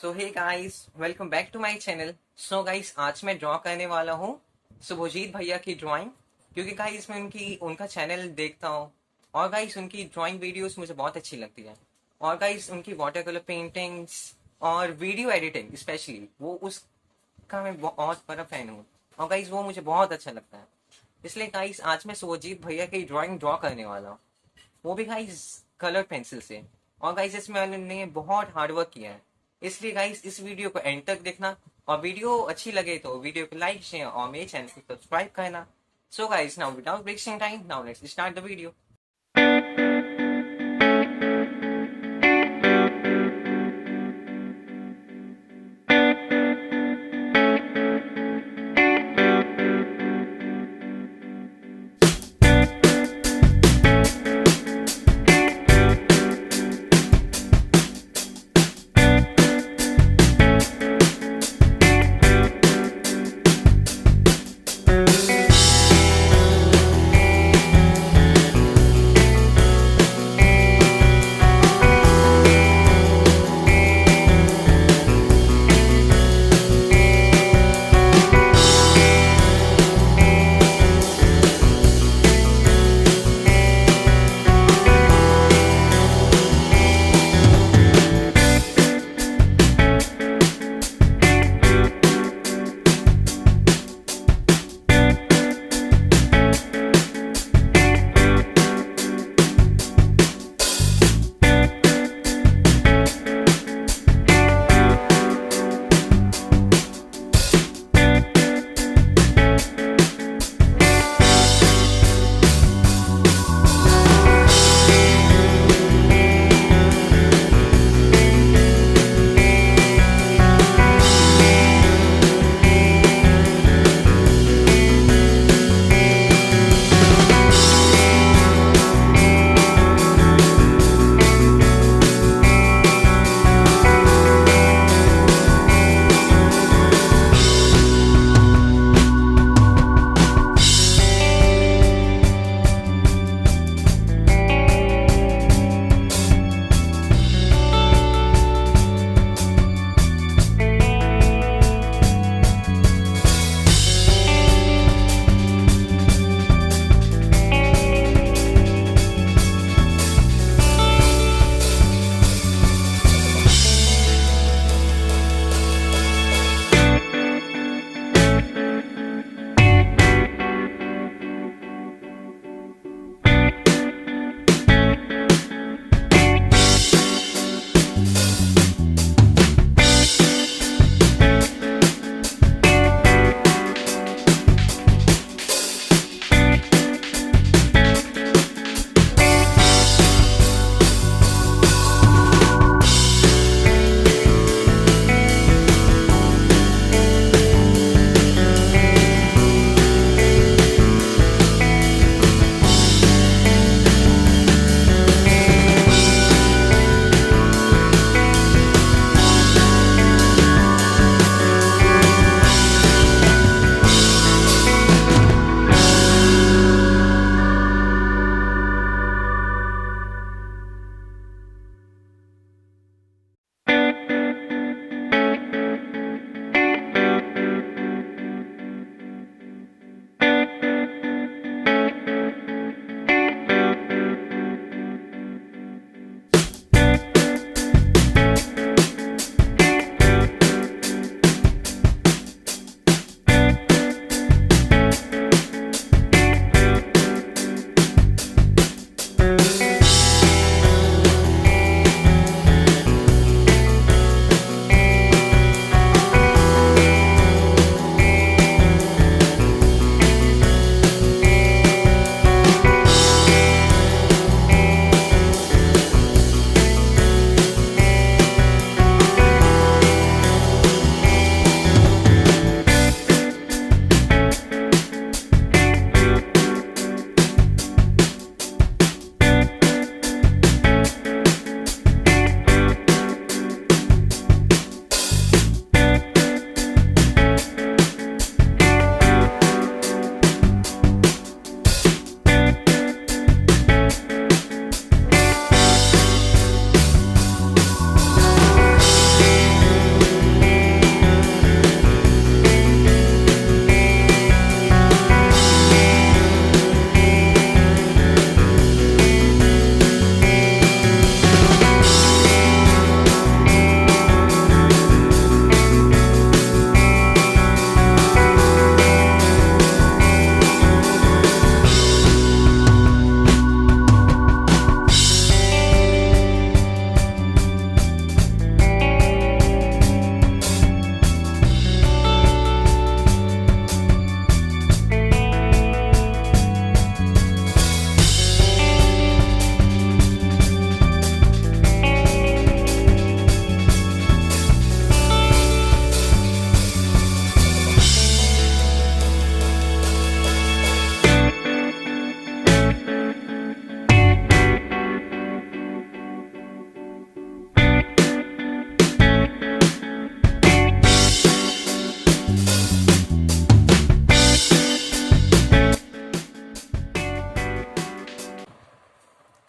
So hey guys, welcome back to my channel. So guys, आज मैं draw करने वाला हूँ सुभोजीत भैया की ड्राइंग, क्योंकि गाइस मैं उनका चैनल देखता हूँ और गाइस उनकी ड्राइंग वीडियोस मुझे बहुत अच्छी लगती है। और गाइस उनकी वाटर कलर पेंटिंग्स और वीडियो एडिटिंग स्पेशली वो उसका मैं बहुत बड़ा फैन हूँ। और गाइस वो मुझे बहुत अच्छा लगता है, इसलिए गाइस आज मैं सुभोजीत भैया की ड्राइंग ड्रॉ करने वाला हूँ, वो भी गाइस कलर पेंसिल से। और गाइस इसमें उन्होंने बहुत हार्डवर्क किया है, इसलिए गाइस इस वीडियो को एंड तक देखना। और वीडियो अच्छी लगे तो वीडियो को लाइक शेयर और मेरे चैनल को सब्सक्राइब करना। So guys, now without wasting time, now let's start the video.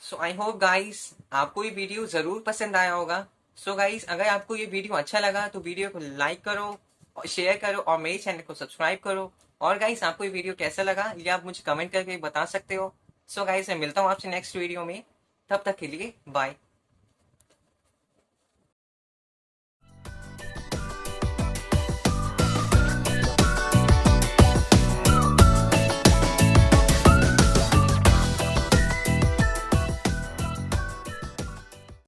So I hope guys आपको ये वीडियो जरूर पसंद आया होगा। सो गाइस अगर आपको ये वीडियो अच्छा लगा तो वीडियो को लाइक करो और शेयर करो और मेरे चैनल को सब्सक्राइब करो। और गाइस आपको ये वीडियो कैसा लगा ये आप मुझे कमेंट करके बता सकते हो। सो गाइस मैं मिलता हूँ आपसे नेक्स्ट वीडियो में, तब तक के लिए बाय।